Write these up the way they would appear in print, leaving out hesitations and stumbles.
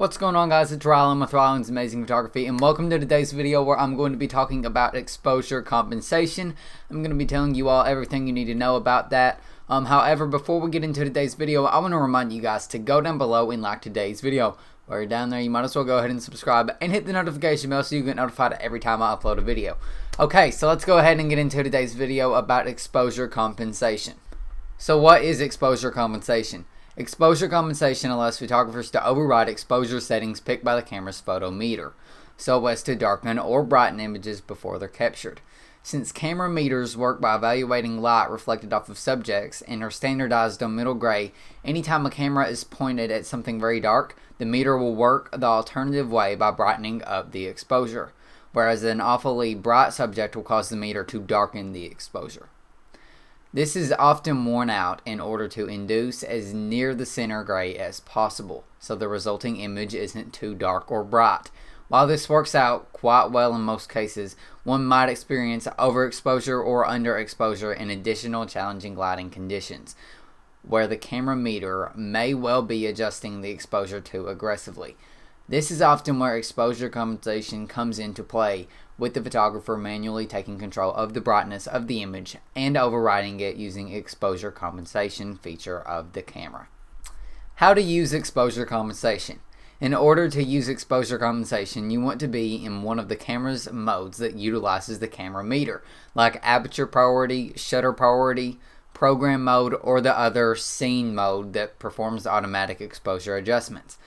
What's going on, guys? It's Rylan with Rylan's Amazing Photography, and welcome to today's video where I'm going to be talking about exposure compensation. I'm going to be telling you all everything you need to know about that. However, before we get into today's video, I want to remind you guys to go down below and like today's video. While you're down there, you might as well go ahead and subscribe and hit the notification bell so you get notified every time I upload a video. Okay, so let's go ahead and get into today's video about exposure compensation. So what is exposure compensation? Exposure compensation allows photographers to override exposure settings picked by the camera's photometer, so as to darken or brighten images before they're captured. Since camera meters work by evaluating light reflected off of subjects and are standardized on middle gray, anytime a camera is pointed at something very dark, the meter will work the alternative way by brightening up the exposure, whereas an awfully bright subject will cause the meter to darken the exposure. This is often worn out in order to induce as near the center gray as possible, so the resulting image isn't too dark or bright. While this works out quite well in most cases, one might experience overexposure or underexposure in additional challenging lighting conditions, where the camera meter may well be adjusting the exposure too aggressively. This is often where exposure compensation comes into play, with the photographer manually taking control of the brightness of the image and overriding it using exposure compensation feature of the camera. How to use exposure compensation. In order to use exposure compensation, you want to be in one of the camera's modes that utilizes the camera meter, like aperture priority, shutter priority, program mode, or the other scene mode that performs automatic exposure adjustments.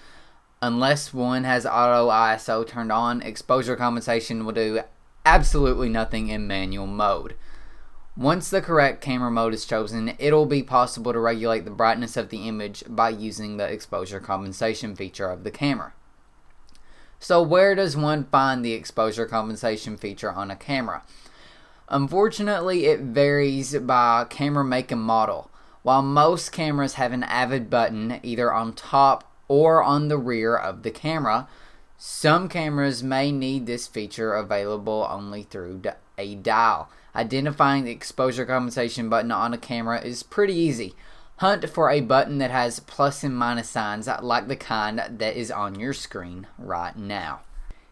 Unless one has auto ISO turned on, exposure compensation will do absolutely nothing in manual mode. Once the correct camera mode is chosen, it'll be possible to regulate the brightness of the image by using the exposure compensation feature of the camera. So where does one find the exposure compensation feature on a camera? Unfortunately, it varies by camera make and model. While most cameras have an avid button either on top or on the rear of the camera, some cameras may need this feature available only through a dial. Identifying the exposure compensation button on a camera is pretty easy. Hunt for a button that has plus and minus signs like the kind that is on your screen right now.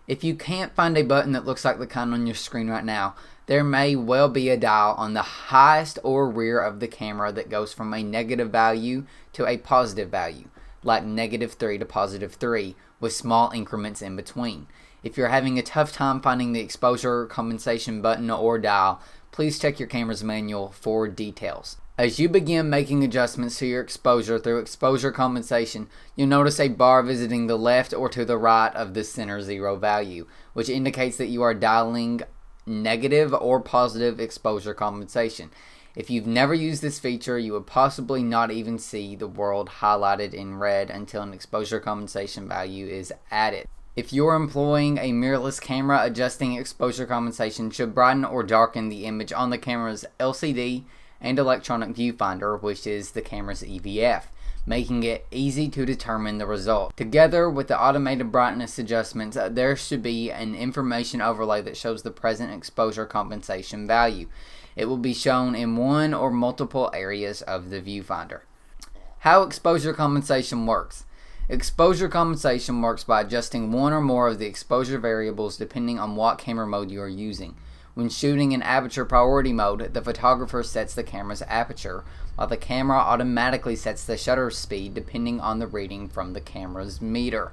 If you can't find a button that looks like the kind on your screen right now, there may well be a dial on the highest or rear of the camera that goes from a negative value to a positive value, like -3 to +3, with small increments in between. If you're having a tough time finding the exposure compensation button or dial, please check your camera's manual for details. As you begin making adjustments to your exposure through exposure compensation, you'll notice a bar visiting the left or to the right of the center zero value, which indicates that you are dialing negative or positive exposure compensation. If you've never used this feature, you would possibly not even see the word highlighted in red until an exposure compensation value is added. If you're employing a mirrorless camera, adjusting exposure compensation should brighten or darken the image on the camera's LCD and electronic viewfinder, which is the camera's EVF, making it easy to determine the result. Together with the automated brightness adjustments, there should be an information overlay that shows the present exposure compensation value. It will be shown in one or multiple areas of the viewfinder. How exposure compensation works. Exposure compensation works by adjusting one or more of the exposure variables depending on what camera mode you are using. When shooting in aperture priority mode, the photographer sets the camera's aperture, while the camera automatically sets the shutter speed depending on the reading from the camera's meter.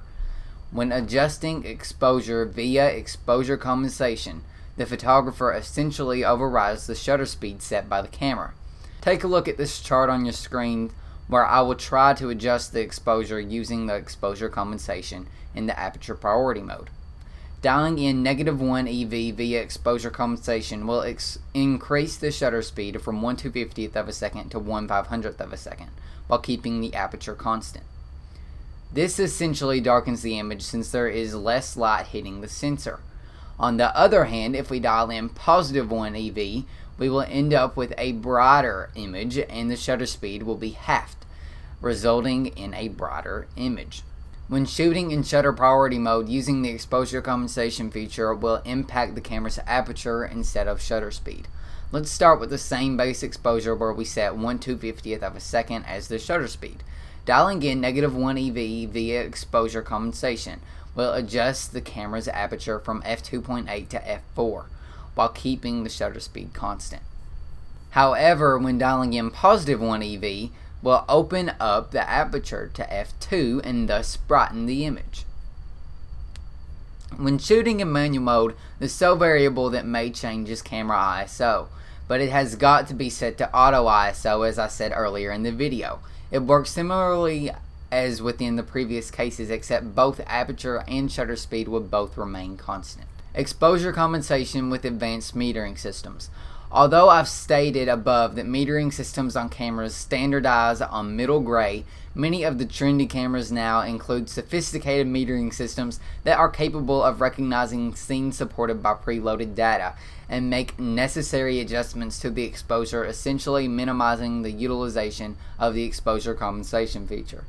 When adjusting exposure via exposure compensation, the photographer essentially overrides the shutter speed set by the camera. Take a look at this chart on your screen where I will try to adjust the exposure using the exposure compensation in the aperture priority mode. Dialing in -1 EV via exposure compensation will increase the shutter speed from 1/250th of a second to 1/500th of a second, while keeping the aperture constant. This essentially darkens the image since there is less light hitting the sensor. On the other hand, if we dial in +1 EV, we will end up with a brighter image and the shutter speed will be halved, resulting in a brighter image. When shooting in shutter priority mode, using the exposure compensation feature will impact the camera's aperture instead of shutter speed. Let's start with the same base exposure where we set 1/250th of a second as the shutter speed. Dialing in -1 EV via exposure compensation will adjust the camera's aperture from f2.8 to f4 while keeping the shutter speed constant. However, when dialing in +1 EV, will open up the aperture to f2 and thus brighten the image. When shooting in manual mode, the sole variable that may change is camera ISO, but it has got to be set to auto ISO, as I said earlier in the video. It works similarly as within the previous cases, except both aperture and shutter speed will both remain constant. Exposure compensation with advanced metering systems. Although I've stated above that metering systems on cameras standardize on middle gray, many of the trendy cameras now include sophisticated metering systems that are capable of recognizing scenes supported by preloaded data and make necessary adjustments to the exposure, essentially minimizing the utilization of the exposure compensation feature.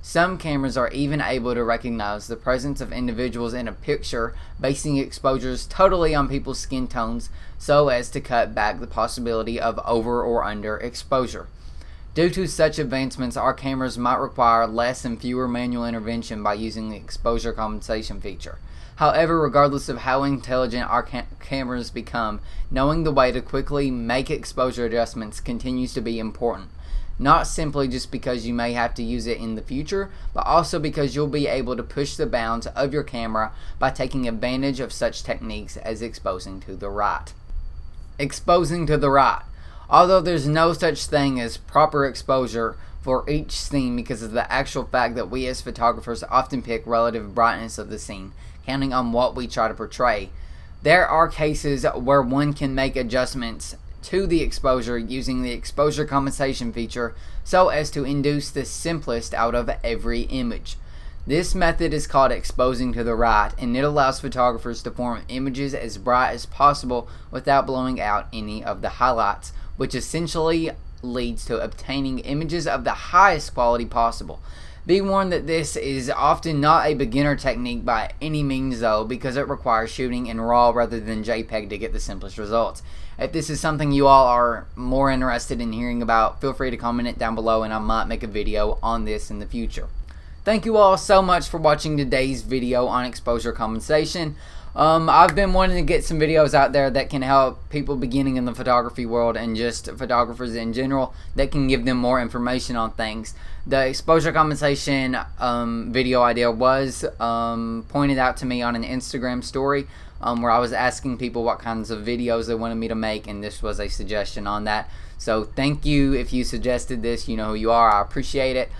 Some cameras are even able to recognize the presence of individuals in a picture, basing exposures totally on people's skin tones so as to cut back the possibility of over or under exposure. Due to such advancements, our cameras might require less and fewer manual intervention by using the exposure compensation feature. However, regardless of how intelligent our cameras become, knowing the way to quickly make exposure adjustments continues to be important. Not simply just because you may have to use it in the future, but also because you'll be able to push the bounds of your camera by taking advantage of such techniques as exposing to the right. Exposing to the right. Although there's no such thing as proper exposure for each scene because of the actual fact that we as photographers often pick relative brightness of the scene, counting on what we try to portray, there are cases where one can make adjustments to the exposure using the exposure compensation feature so as to induce the simplest out of every image. This method is called exposing to the right, and it allows photographers to form images as bright as possible without blowing out any of the highlights, which essentially leads to obtaining images of the highest quality possible. Be warned that this is often not a beginner technique by any means though, because it requires shooting in RAW rather than JPEG to get the simplest results. If this is something you all are more interested in hearing about, feel free to comment it down below and I might make a video on this in the future. Thank you all so much for watching today's video on exposure compensation. I've been wanting to get some videos out there that can help people beginning in the photography world and just photographers in general that can give them more information on things. The exposure compensation video idea was pointed out to me on an Instagram story where I was asking people what kinds of videos they wanted me to make, and this was a suggestion on that. So thank you if you suggested this. You know who you are. I appreciate it.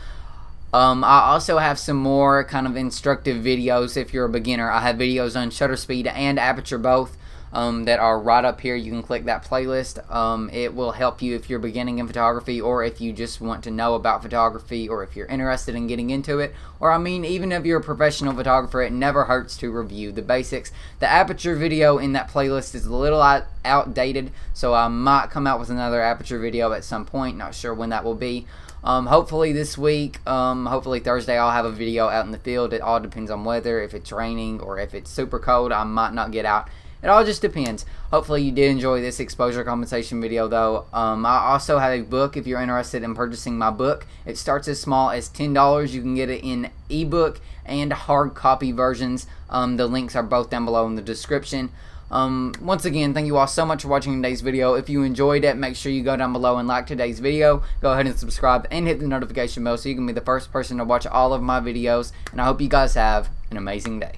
I also have some more kind of instructive videos if you're a beginner. I have videos on shutter speed and aperture both that are right up here. You can click that playlist. It will help you if you're beginning in photography, or if you just want to know about photography, or if you're interested in getting into it, or I mean even if you're a professional photographer, it never hurts to review the basics. The aperture video in that playlist is a little outdated, so I might come out with another aperture video at some point. Not sure when that will be. Hopefully this week, hopefully Thursday, I'll have a video out in the field. It all depends on weather. If it's raining or if it's super cold, I might not get out. It all just depends. Hopefully you did enjoy this exposure compensation video though. I also have a book if you're interested in purchasing my book. It starts as small as $10. You can get it in ebook and hard copy versions. The links are both down below in the description. Once again, thank you all so much for watching today's video. If you enjoyed it, make sure you go down below and like today's video. Go ahead and subscribe and hit the notification bell so you can be the first person to watch all of my videos. And I hope you guys have an amazing day.